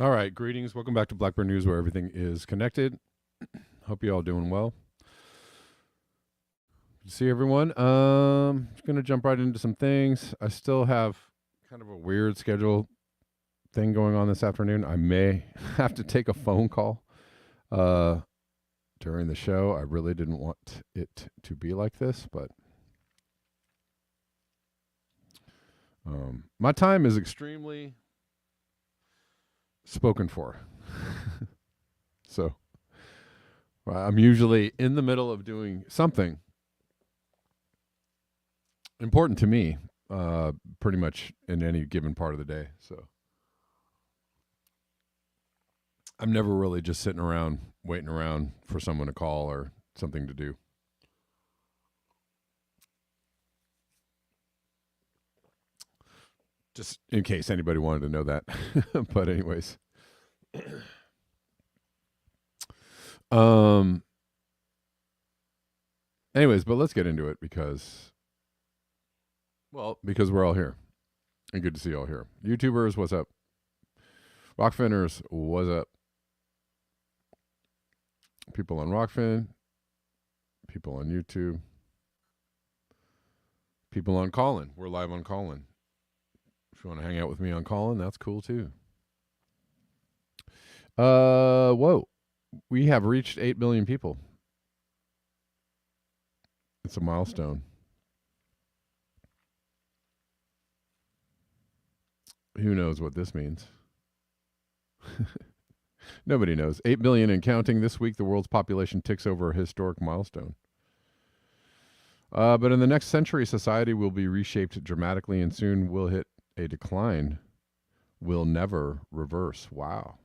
All right, greetings. Welcome back to Blackbird News, where everything is connected. Hope you all doing well. Good to see everyone. Just gonna jump right into some things. I still have kind of a weird schedule thing going on this afternoon. I may have to take a phone call during the show. I really didn't want it to be like this, but my time is extremely spoken for. So I'm usually in the middle of doing something important to me, pretty much in any given part of the day. So I'm never really just sitting around waiting around for someone to call or something to do. Just in case anybody wanted to know that. But anyways. Anyways, but let's get into it because we're all here. And good to see you all here. YouTubers, what's up? Rockfinners, what's up? People on Rockfin, people on YouTube, people on Callin. We're live on Callin. If you want to hang out with me on Callin, that's cool too. Whoa. We have reached 8 billion people. It's a milestone. Who knows what this means? Nobody knows. 8 billion and counting. This week, the world's population ticks over a historic milestone. But in the next century, society will be reshaped dramatically and soon will hit a decline. Will never reverse. Wow.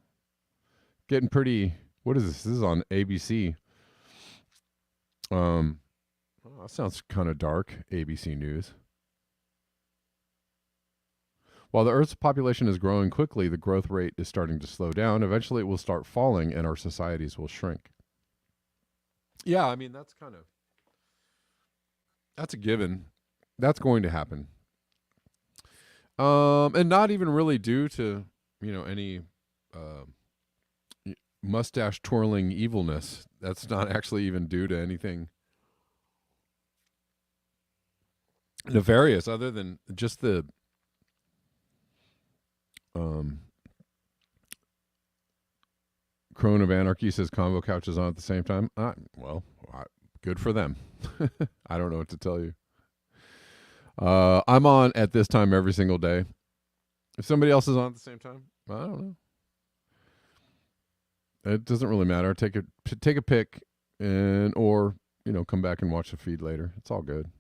Getting pretty... What is this? This is on ABC. That sounds kind of dark, ABC News. While the Earth's population is growing quickly, the growth rate is starting to slow down. Eventually, it will start falling and our societies will shrink. Yeah, I mean, that's a given. That's going to happen. And not even really due to, any mustache twirling evilness. That's not actually even due to anything nefarious other than just the Crone of Anarchy says Convo Couch is on at the same time. Good for them. I don't know what to tell you. I'm on at this time every single day. If somebody else is on at the same time, I don't know. It doesn't really matter. Take a pick or come back and watch the feed later. It's all good.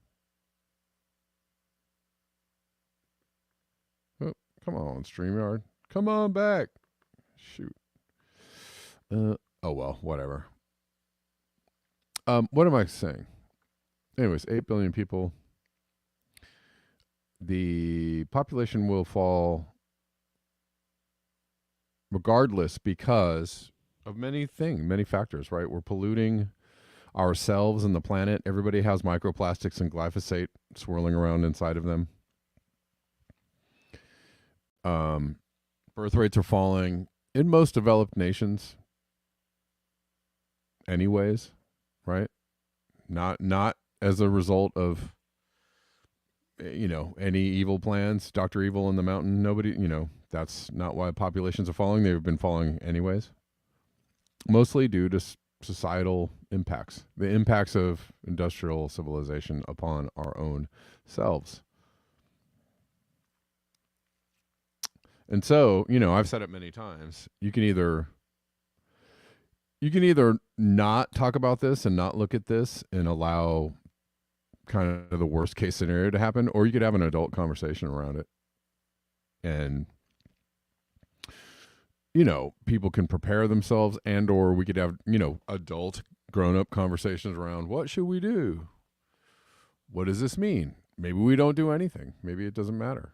Oh, come on, StreamYard. Come on back. Shoot. Oh well, whatever. What am I saying? Anyways, 8 billion people. The population will fall regardless because of many factors, right? We're polluting ourselves and the planet. Everybody has microplastics and glyphosate swirling around inside of them. Birth rates are falling in most developed nations anyways, right? Not as a result of any evil plans, Dr. Evil in the mountain. Nobody, that's not why populations are falling. They've been falling anyways. Mostly due to societal impacts, the impacts of industrial civilization upon our own selves. And so, I've said it many times, you can either not talk about this and not look at this and allow kind of the worst case scenario to happen, or you could have an adult conversation around it. And people can prepare themselves, and or we could have, adult grown-up conversations around what should we do? What does this mean? Maybe we don't do anything. Maybe it doesn't matter.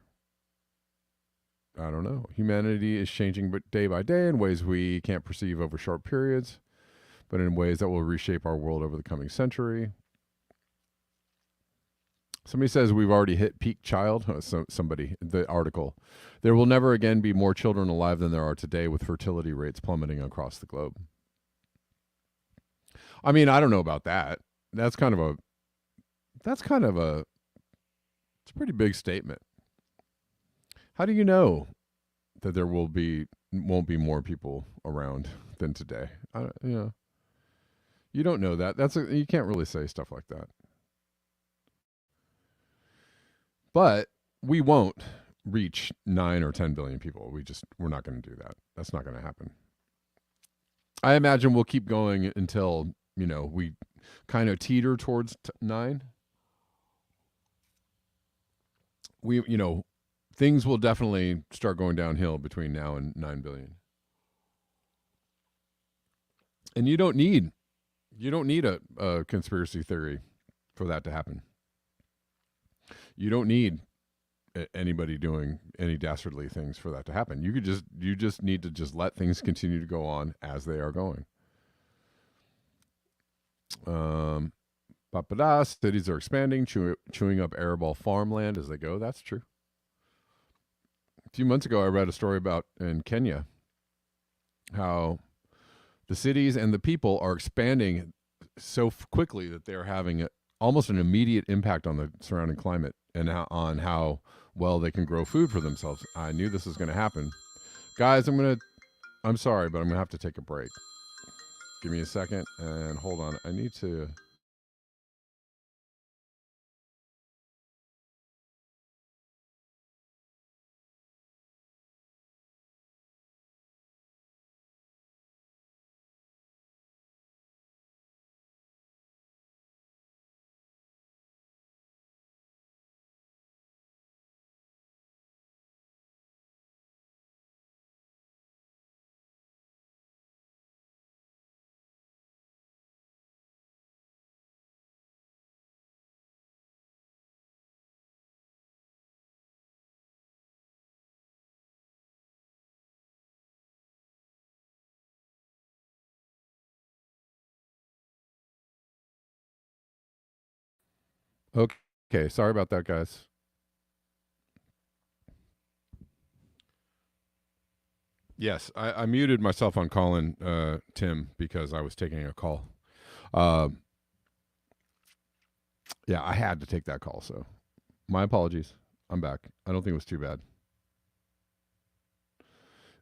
I don't know. Humanity is changing day by day in ways we can't perceive over short periods, but in ways that will reshape our world over the coming century. Somebody says we've already hit peak child. Somebody, the article. There will never again be more children alive than there are today, with fertility rates plummeting across the globe. I mean, I don't know about that. That's kind of a it's a pretty big statement. How do you know that there won't be more people around than today? You don't know that. You can't really say stuff like that. But we won't reach 9 or 10 billion people. We're not going to do that. That's not going to happen. I imagine we'll keep going until, we kind of teeter towards 9. Things will definitely start going downhill between now and 9 billion. And you don't need a conspiracy theory for that to happen. You don't need anybody doing any dastardly things for that to happen. You just need to just let things continue to go on as they are going. Cities are expanding, chewing up arable farmland as they go. That's true. A few months ago, I read a story about in Kenya how the cities and the people are expanding so quickly that they're having almost an immediate impact on the surrounding climate and on how well they can grow food for themselves. I knew this was going to happen. Guys, I'm sorry, but I'm going to have to take a break. Give me a second and hold on. I need to... Okay, sorry about that, guys. Yes, I muted myself on calling Tim because I was taking a call. Yeah, I had to take that call, so my apologies. I'm back. I don't think it was too bad.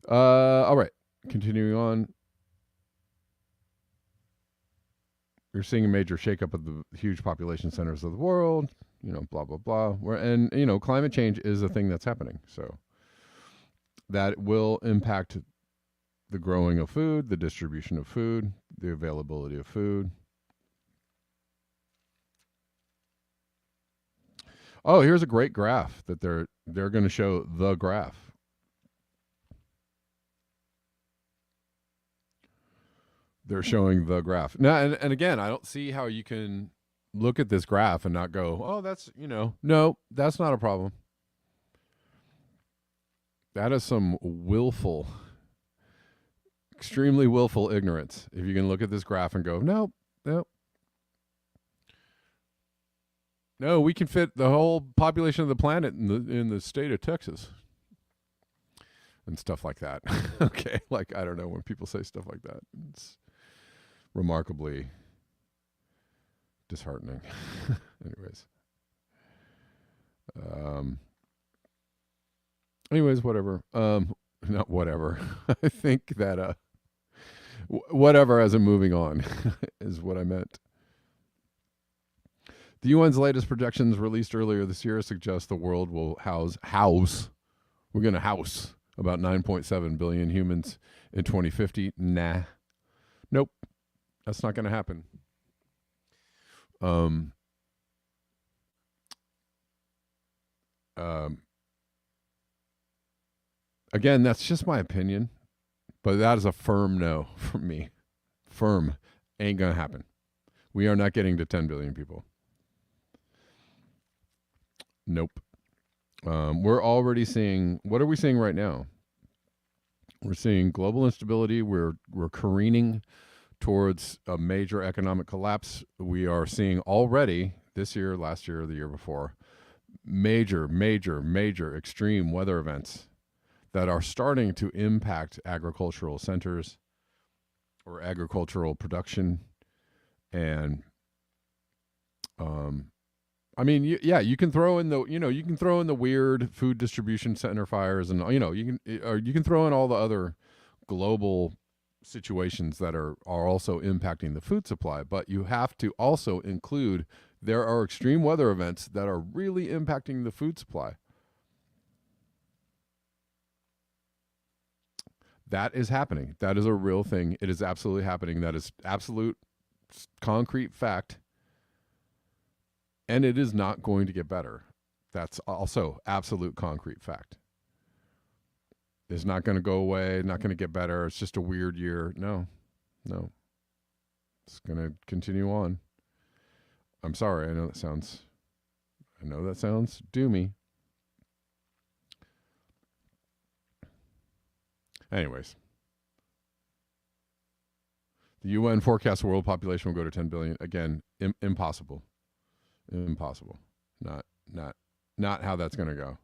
All right, continuing on. You're seeing a major shakeup of the huge population centers of the world, blah, blah, blah. And climate change is a thing that's happening. So that will impact the growing of food, the distribution of food, the availability of food. Oh, here's a great graph that they're going to show the graph. They're showing the graph. Now, and again, I don't see how you can look at this graph and not go, oh, that's, no, that's not a problem. That is some extremely willful ignorance. If you can look at this graph and go, no, we can fit the whole population of the planet in the state of Texas. And stuff like that. Okay, like, I don't know, when people say stuff like that, it's remarkably disheartening. Anyways, whatever. Not whatever. I think that whatever as I'm moving on is what I meant. The UN's latest projections released earlier this year suggest the world will we're going to house about 9.7 billion humans in 2050. Nah. Nope. That's not going to happen. Again, that's just my opinion, but that is a firm no from me. Firm. Ain't going to happen. We are not getting to 10 billion people. Nope. We're already seeing, what are we seeing right now? We're seeing global instability. We're careening towards a major economic collapse. We are seeing already this year, last year, the year before, major, major, major extreme weather events that are starting to impact agricultural centers or agricultural production. And I mean, you can throw in the weird food distribution center fires, and you can throw in all the other global situations that are also impacting the food supply, but you have to also include there are extreme weather events that are really impacting the food supply. That is happening. That is a real thing. It is absolutely happening. That is absolute concrete fact. And it is not going to get better. That's also absolute concrete fact. It's not going to go away, not going to get better. It's just a weird year. No. It's going to continue on. I'm sorry. I know that sounds doomy. Anyways. The UN forecasts world population will go to 10 billion. Again, impossible. Impossible. Not how that's going to go.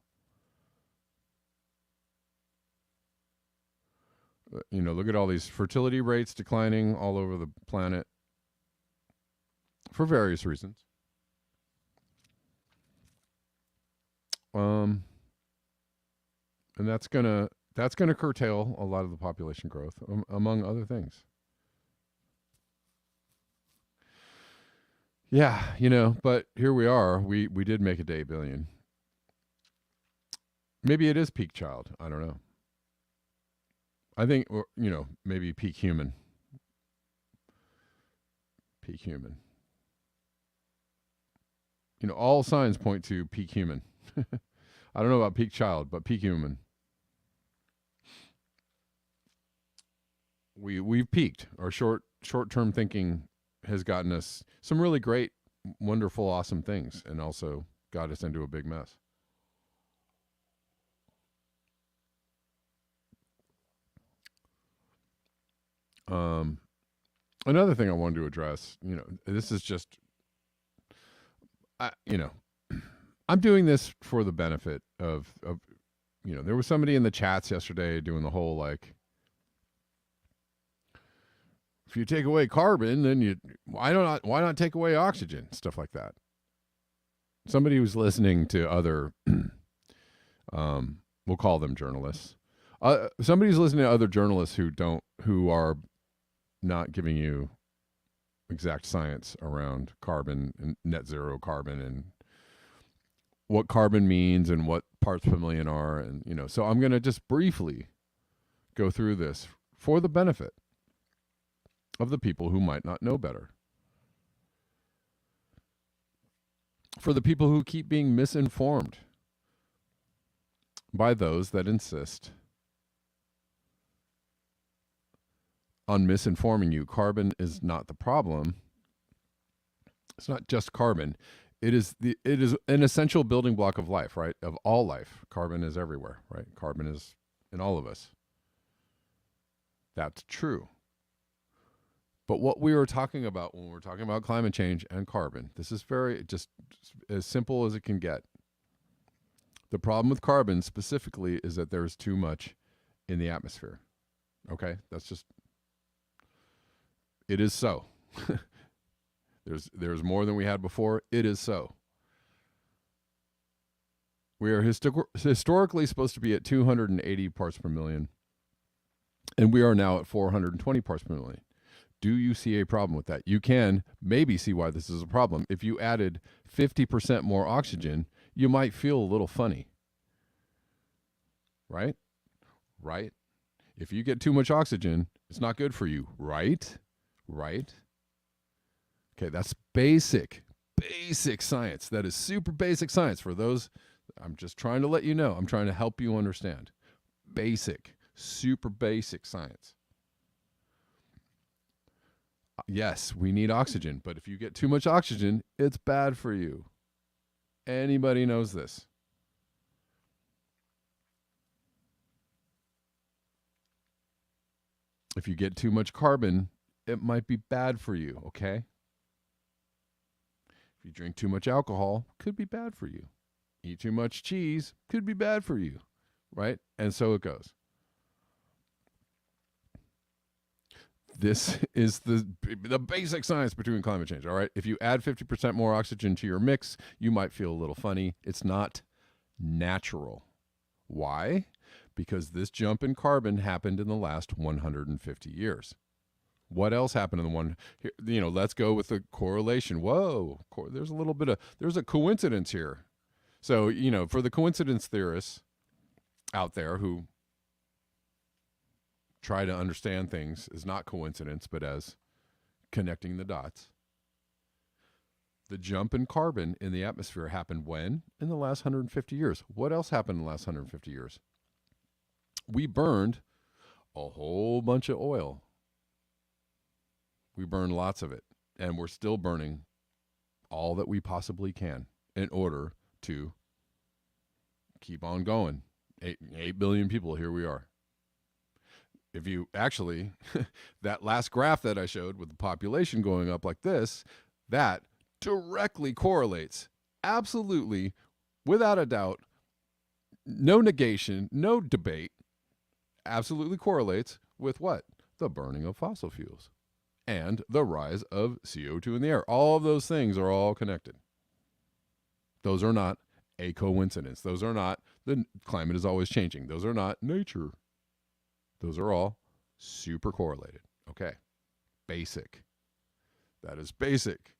Look at all these fertility rates declining all over the planet for various reasons. And that's gonna curtail a lot of the population growth, among other things. Yeah, but here we are. We did make it to 8 billion. Maybe it is peak child. I don't know. I think, maybe peak human. Peak human. All signs point to peak human. I don't know about peak child, but peak human. We've peaked. Our short-term thinking has gotten us some really great, wonderful, awesome things, and also got us into a big mess. Another thing I wanted to address, this is just, I'm doing this for the benefit of, there was somebody in the chats yesterday doing the whole, like, if you take away carbon, then why not take away oxygen? Stuff like that. Somebody who's listening to other, we'll call them journalists. Somebody's listening to other journalists who are not giving you exact science around carbon and net zero carbon and what carbon means and what parts per million are. And, so I'm going to just briefly go through this for the benefit of the people who might not know better. For the people who keep being misinformed by those that insist on misinforming you. Carbon is not the problem. It's not just carbon. It is an essential building block of life, right? Of all life. Carbon is everywhere, right? Carbon is in all of us. That's true. But what we were talking about when we're talking about climate change and carbon, this is very just as simple as it can get. The problem with carbon specifically is that there's too much in the atmosphere. Okay? That's just, it is so. There's more than we had before. It is so. We are historically supposed to be at 280 parts per million, and we are now at 420 parts per million. Do you see a problem with that? You can maybe see why this is a problem. If you added 50% more oxygen, you might feel a little funny. Right? Right? If you get too much oxygen, it's not good for you. Right? Right? Okay, that's basic science. That is super basic science. For those, I'm just trying to let you know. I'm trying to help you understand. Basic, super basic science. Yes, we need oxygen, but if you get too much oxygen, it's bad for you. Anybody knows this. If you get too much carbon, it might be bad for you, okay? If you drink too much alcohol, could be bad for you. Eat too much cheese, could be bad for you, right? And so it goes. This is the basic science between climate change, all right? If you add 50% more oxygen to your mix, you might feel a little funny. It's not natural. Why? Because this jump in carbon happened in the last 150 years. What else happened in the one, let's go with the correlation. Whoa, there's a coincidence here. So, for the coincidence theorists out there who try to understand things as not coincidence, but as connecting the dots. The jump in carbon in the atmosphere happened when? In the last 150 years. What else happened in the last 150 years? We burned a whole bunch of oil. We burned lots of it. And we're still burning all that we possibly can in order to keep on going. 8 billion people, here we are. If you actually, that last graph that I showed with the population going up like this, that directly correlates, absolutely, without a doubt, no negation, no debate, absolutely correlates with what? The burning of fossil fuels and the rise of CO2 in the air. All of those things are all connected. Those are not a coincidence. Those are not the climate is always changing. Those are not nature. Those are all super correlated. Okay. Basic. That is basic.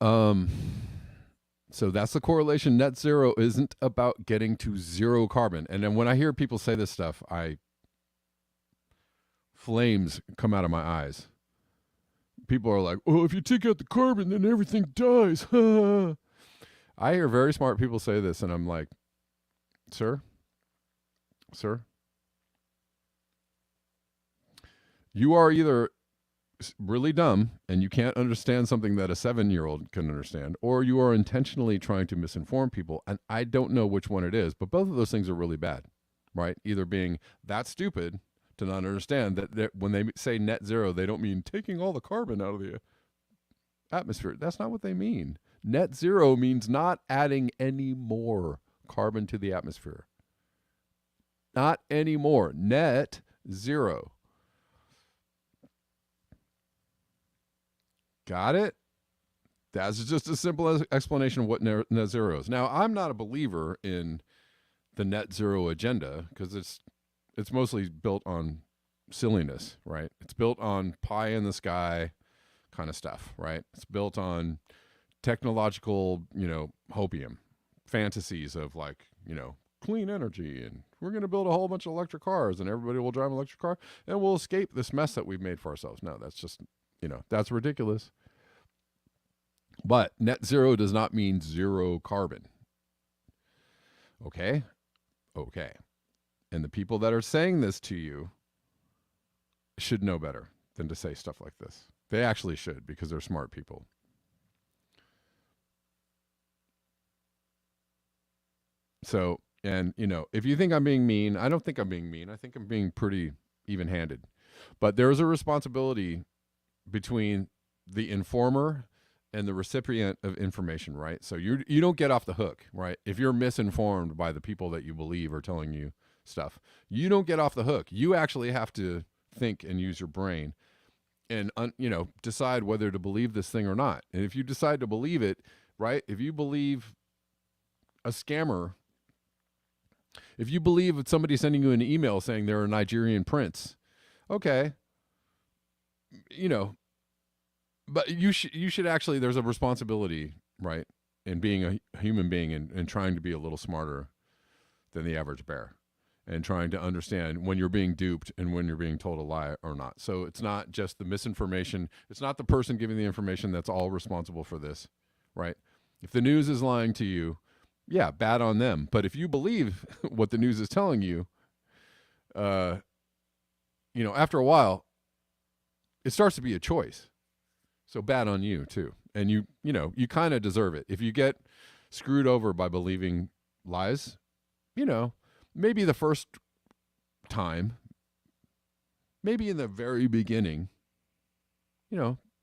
So that's the correlation. Net zero isn't about getting to zero carbon. And then when I hear people say this stuff, flames come out of my eyes. People are like, oh, if you take out the carbon, then everything dies. I hear very smart people say this, and I'm like, sir, you are either really dumb and you can't understand something that a 7-year-old can understand, or you are intentionally trying to misinform people. And I don't know which one it is, but both of those things are really bad, right? Either being that stupid to not understand that when they say net zero, they don't mean taking all the carbon out of the atmosphere. That's not what they mean. Net zero means not adding any more carbon to the atmosphere. Not anymore. Net zero. Got it? That's just a simple explanation of what net zero is. Now, I'm not a believer in the net zero agenda because it's mostly built on silliness, right? It's built on pie in the sky kind of stuff, right? It's built on technological, hopium, fantasies of clean energy, and we're going to build a whole bunch of electric cars and everybody will drive an electric car and we'll escape this mess that we've made for ourselves. No, that's just, that's ridiculous. But net zero does not mean zero carbon. Okay. And the people that are saying this to you should know better than to say stuff like this. They actually should, because they're smart people. So, and if you think I'm being mean, I don't think I'm being mean. I think I'm being pretty even-handed. But there is a responsibility between the informer and the recipient of information, right? So you don't get off the hook, right? If you're misinformed by the people that you believe are telling you stuff, you don't get off the hook. You actually have to think and use your brain and decide whether to believe this thing or not. And if you decide to believe it, right? If you believe a scammer, if you believe that somebody sending you an email saying they're a Nigerian prince, okay, but you should actually, there's a responsibility, right, in being a human being and trying to be a little smarter than the average bear and trying to understand when you're being duped and when you're being told a lie or not. So it's not just the misinformation. It's not the person giving the information that's all responsible for this, right? If the news is lying to you, yeah, bad on them. But if you believe what the news is telling you, after a while, it starts to be a choice. So bad on you too. And you kind of deserve it. If you get screwed over by believing lies, maybe the first time, maybe in the very beginning,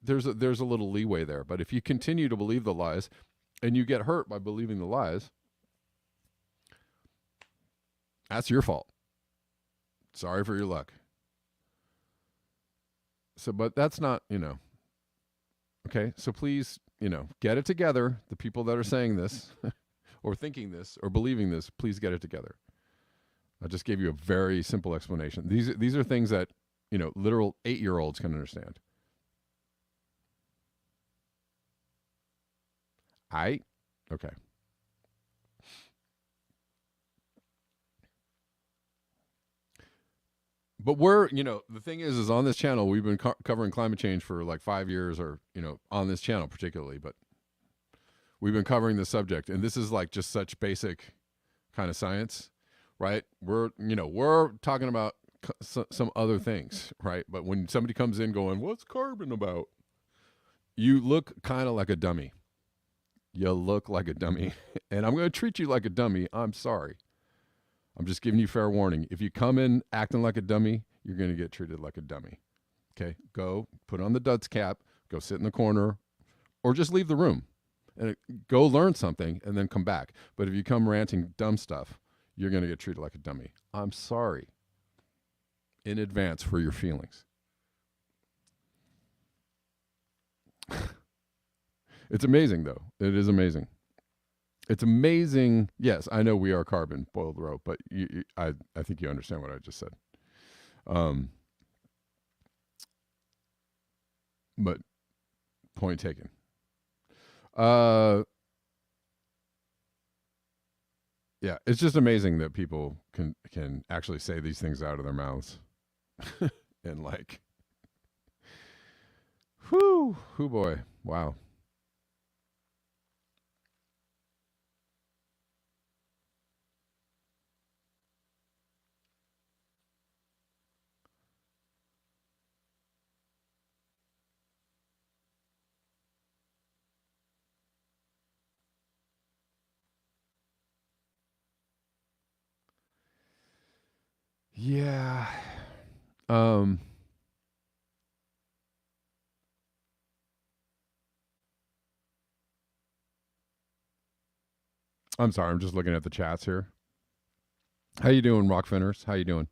there's a little leeway there. But if you continue to believe the lies and you get hurt by believing the lies, that's your fault. Sorry for your luck. So, but that's not, okay. So please, get it together. The people that are saying this or thinking this or believing this, please get it together. I just gave you a very simple explanation. These are things that, literal 8-year-olds can understand. Okay. But we're, the thing is on this channel, we've been covering climate change for like 5 years or, on this channel particularly, but we've been covering the subject. And this is like just such basic kind of science, right? We're talking about some other things, right? But when somebody comes in going, what's carbon about? You look kind of like a dummy. You look like a dummy. And I'm going to treat you like a dummy. I'm sorry. I'm just giving you fair warning. If you come in acting like a dummy, you're going to get treated like a dummy. Okay? Go put on the dunce cap, go sit in the corner, or just leave the room and go learn something and then come back. But if you come ranting dumb stuff, you're going to get treated like a dummy. I'm sorry in advance for your feelings. It's amazing, though. It is amazing. It's amazing. Yes, I know we are carbon, boiled rope, but I think you understand what I just said. But point taken. Yeah, it's just amazing that people can actually say these things out of their mouths. And like, whoo boy, wow. Yeah. I'm sorry. I'm just looking at the chats here. How you doing, Rockfinners? How you doing?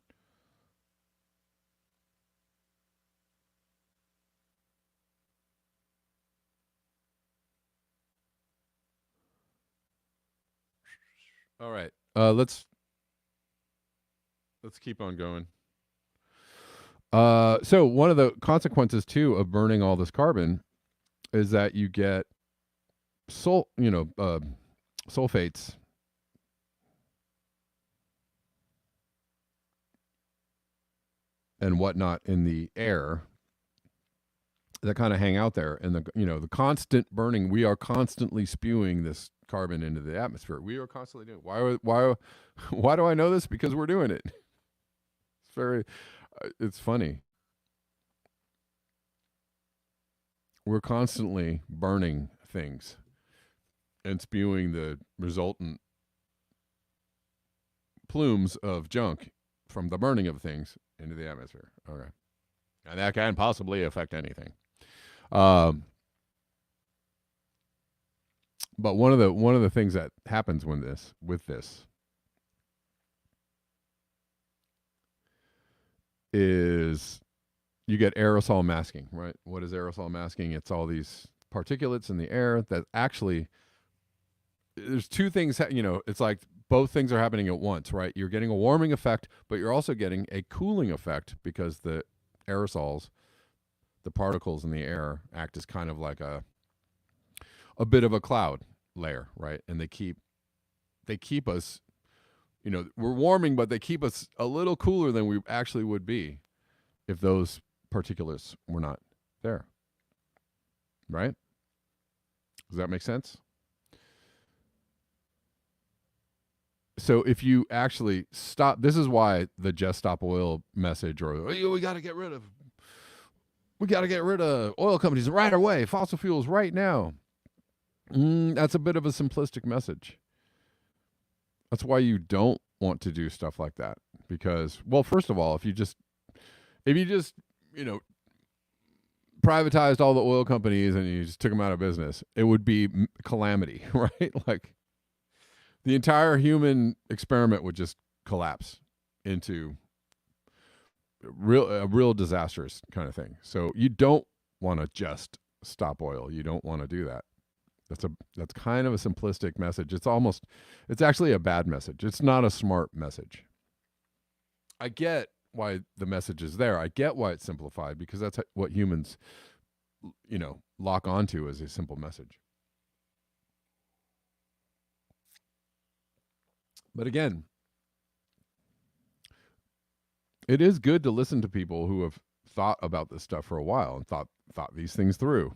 All right. Let's keep on going. So one of the consequences too of burning all this carbon is that you get sulfates and whatnot in the air that kind of hang out there. And the constant burning, we are constantly spewing this carbon into the atmosphere. We are constantly doing it. Why do I know this? Because we're doing it. It's funny. We're constantly burning things and spewing the resultant plumes of junk from the burning of things into the atmosphere. Okay. And that can possibly affect anything. But one of the things that happens with this is you get aerosol masking, right? What is aerosol masking? It's all these particulates in the air that actually, there's two things, it's like both things are happening at once, right? You're getting a warming effect, but you're also getting a cooling effect because the aerosols, the particles in the air, act as kind of like a bit of a cloud layer, right? And they keep us, we're warming, but they keep us a little cooler than we actually would be if those particulates were not there. Right? Does that make sense? So if you actually stop, this is why the Just Stop Oil message, or we got to get rid of oil companies right away, fossil fuels right now. That's a bit of a simplistic message. That's why you don't want to do stuff like that, because, well, first of all, if you just you know privatized all the oil companies and you just took them out of business, it would be calamity, right? Like the entire human experiment would just collapse into a real disastrous kind of thing. So you don't want to just stop oil. You don't want to do that. That's kind of a simplistic message. It's actually a bad message. It's not a smart message. I get why the message is there. I get why it's simplified, because that's what humans, lock onto as a simple message. But again, it is good to listen to people who have thought about this stuff for a while and thought these things through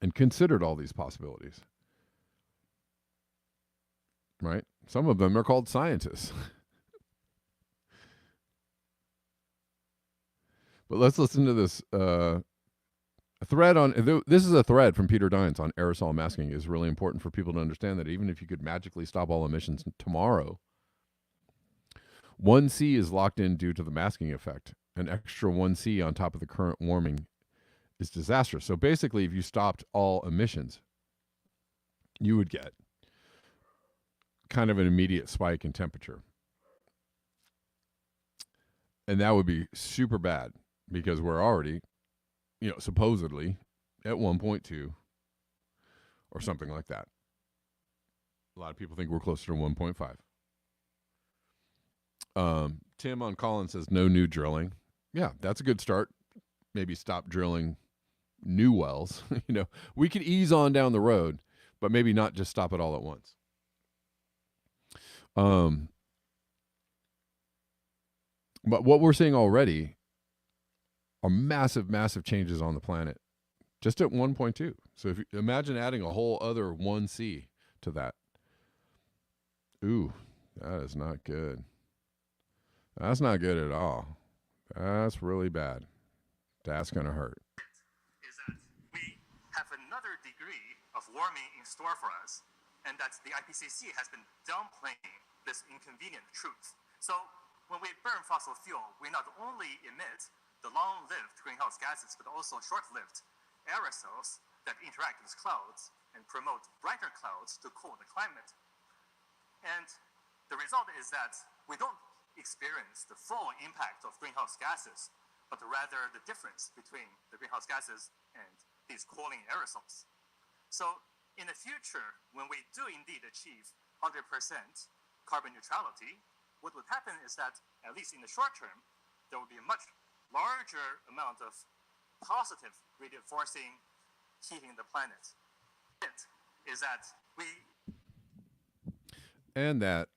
and considered all these possibilities. Right? Some of them are called scientists. But let's listen to this thread on. This is a thread from Peter Dines on aerosol masking. It's really important for people to understand that even if you could magically stop all emissions tomorrow, 1C is locked in due to the masking effect. An extra 1C on top of the current warming is disastrous. So basically, if you stopped all emissions, you would get kind of an immediate spike in temperature. And that would be super bad, because we're already, supposedly at 1.2 or something like that. A lot of people think we're closer to 1.5. Tim on Collins says no new drilling. Yeah, that's a good start. Maybe stop drilling new wells. We could ease on down the road, but maybe not just stop it all at once. But what we're seeing already are massive, massive changes on the planet just at 1.2. So if you imagine adding a whole other 1C to that. Ooh, that is not good. That's not good at all. That's really bad. That's going to hurt. Is that we have another degree of warming in store for us, and that the IPCC has been downplaying this inconvenient truth. So when we burn fossil fuel, we not only emit the long-lived greenhouse gases, but also short-lived aerosols that interact with clouds and promote brighter clouds to cool the climate. And the result is that we don't experience the full impact of greenhouse gases, but rather the difference between the greenhouse gases and these cooling aerosols. So in the future, when we do indeed achieve 100% carbon neutrality, what would happen is that, at least in the short term, there will be a much larger amount of positive reinforcing heating the planet. It is that and that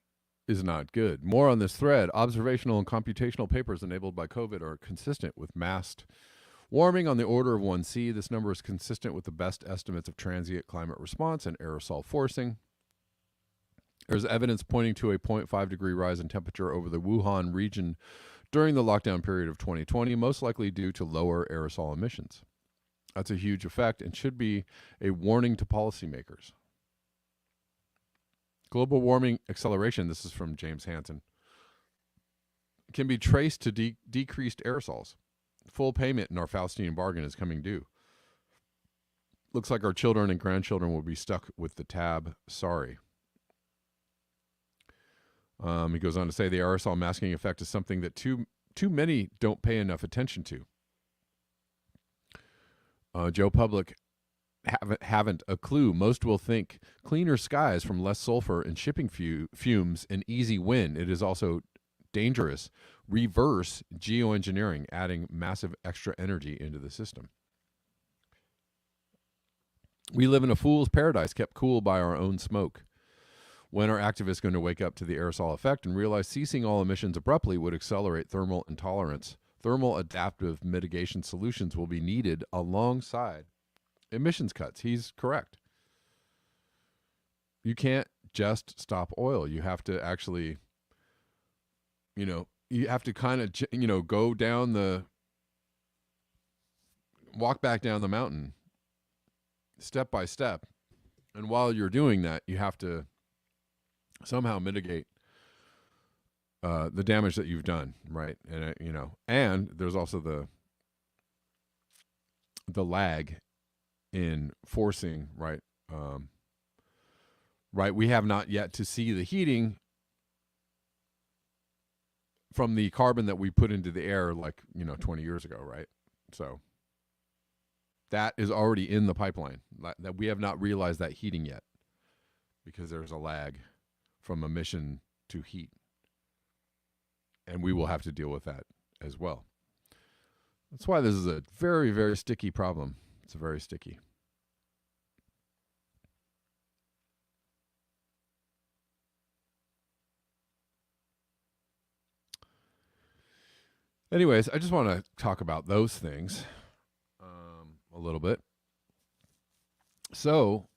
is not good. More on this thread. Observational and computational papers enabled by COVID are consistent with massed warming on the order of 1C. This number is consistent with the best estimates of transient climate response and aerosol forcing. There's evidence pointing to a 0.5 degree rise in temperature over the Wuhan region during the lockdown period of 2020, most likely due to lower aerosol emissions. That's a huge effect and should be a warning to policymakers. Global warming acceleration, this is from James Hansen, can be traced to decreased aerosols. Full payment in our Faustian bargain is coming due. Looks like our children and grandchildren will be stuck with the tab. Sorry. He goes on to say the aerosol masking effect is something that too many don't pay enough attention to. Joe Public haven't a clue. Most will think cleaner skies from less sulfur and shipping fumes an easy win. It is also dangerous. Reverse geoengineering, adding massive extra energy into the system. We live in a fool's paradise, kept cool by our own smoke. When are activists going to wake up to the aerosol effect and realize ceasing all emissions abruptly would accelerate thermal intolerance? Thermal adaptive mitigation solutions will be needed alongside emissions cuts. He's correct. You can't just stop oil. You have to actually, you have to kind of, go down walk back down the mountain step by step. And while you're doing that, you have to somehow mitigate the damage that you've done, right? And and there's also the lag in forcing, right? Right, we have not yet to see the heating from the carbon that we put into the air, like 20 years ago, right? So that is already in the pipeline. That we have not realized that heating yet, because there's a lag from emission to heat, and we will have to deal with that as well. That's why this is a very, very sticky problem. It's very sticky. Anyways, I just want to talk about those things a little bit. So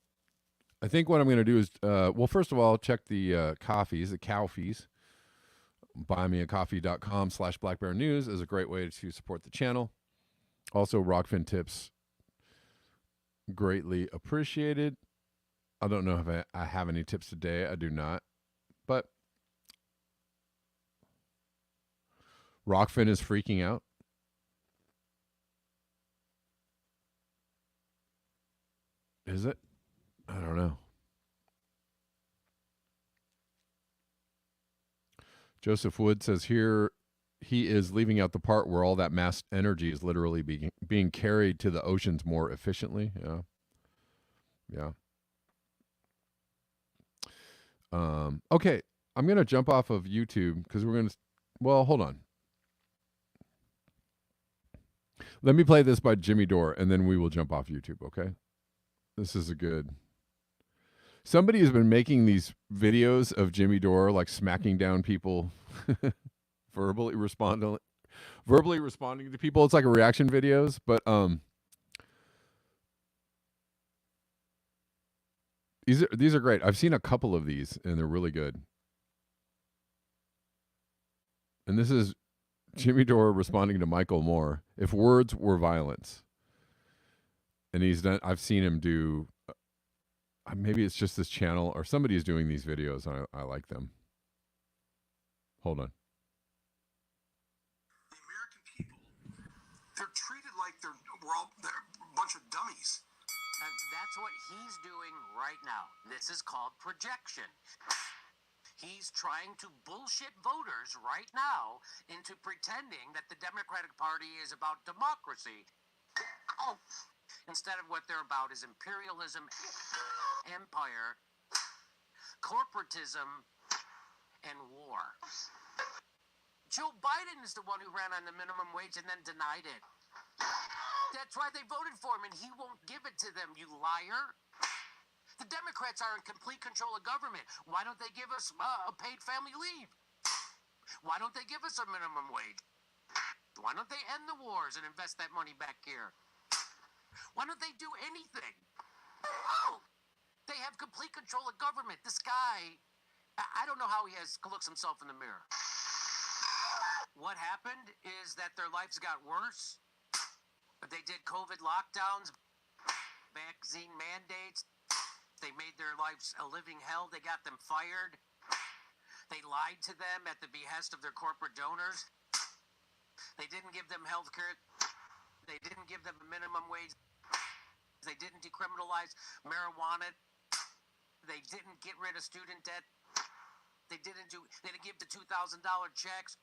I think what I'm going to do is, well, first of all, check the coffees, the cow fees. Buymeacoffee.com/blackbearnews is a great way to support the channel. Also, Rockfin tips, greatly appreciated. I don't know if I have any tips today. I do not. But Rockfin is freaking out. Is it? I don't know. Joseph Wood says here he is leaving out the part where all that mass energy is literally being carried to the oceans more efficiently. Yeah. Yeah. Okay. I'm going to jump off of YouTube because we're going to, well, hold on. Let me play this by Jimmy Dore, and then we will jump off YouTube, okay? This is a good... Somebody has been making these videos of Jimmy Dore, like smacking down people, verbally responding to people. It's like a reaction videos, but these are great. I've seen a couple of these, and they're really good. And this is Jimmy Dore responding to Michael Moore. If words were violence, and I've seen him do. Maybe it's just this channel or somebody is doing these videos. And I like them. Hold on. The American people, they're treated like they're a bunch of dummies. And that's what he's doing right now. This is called projection. He's trying to bullshit voters right now into pretending that the Democratic Party is about democracy. Instead of what they're about is imperialism, empire, corporatism, and war. Joe Biden is the one who ran on the minimum wage and then denied it. That's why they voted for him, and he won't give it to them, you liar. The Democrats are in complete control of government. Why don't they give us a paid family leave? Why don't they give us a minimum wage? Why don't they end the wars and invest that money back here? Why don't they do anything? They have complete control of government. This guy, I don't know how he looks himself in the mirror. What happened is that their lives got worse. They did COVID lockdowns, vaccine mandates. They made their lives a living hell. They got them fired. They lied to them at the behest of their corporate donors. They didn't give them health care. They didn't give them a minimum wage. They didn't decriminalize marijuana. They didn't get rid of student debt. They didn't give the $2,000 checks.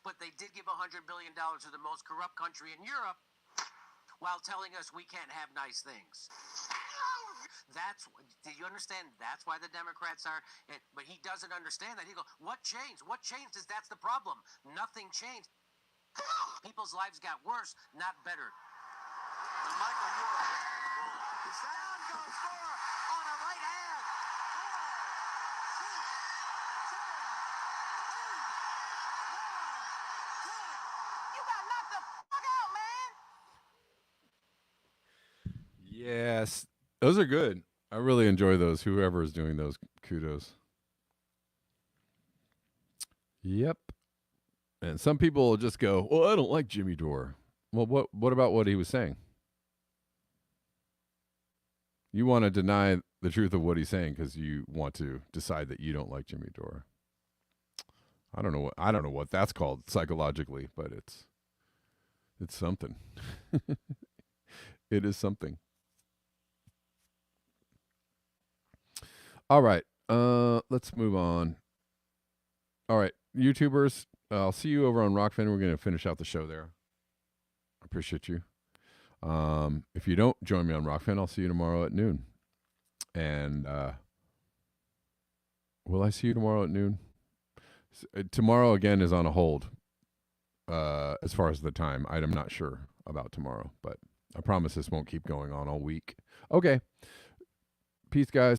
But they did give $100 billion to the most corrupt country in Europe while telling us we can't have nice things. Do you understand? That's why the Democrats are, but he doesn't understand that. He goes, what changed? What changed is that's the problem. Nothing changed. People's lives got worse, not better. And Michael Moore, sound goes for on a right hand. You got knocked the fuck out, man. Yes, those are good. I really enjoy those. Whoever is doing those, kudos. Yep. And some people will just go, well, I don't like Jimmy Dore. Well, what about what he was saying? You want to deny the truth of what he's saying because you want to decide that you don't like Jimmy Dore. I don't know what that's called psychologically, but it's something. It is something. All right. Let's move on. All right, YouTubers, I'll see you over on Rockfin. We're going to finish out the show there. I appreciate you. If you don't join me on Rockfin, I'll see you tomorrow at noon. And will I see you tomorrow at noon? Tomorrow again is on a hold. As far as the time, I'm not sure about tomorrow, but I promise this won't keep going on all week. Okay. Peace, guys.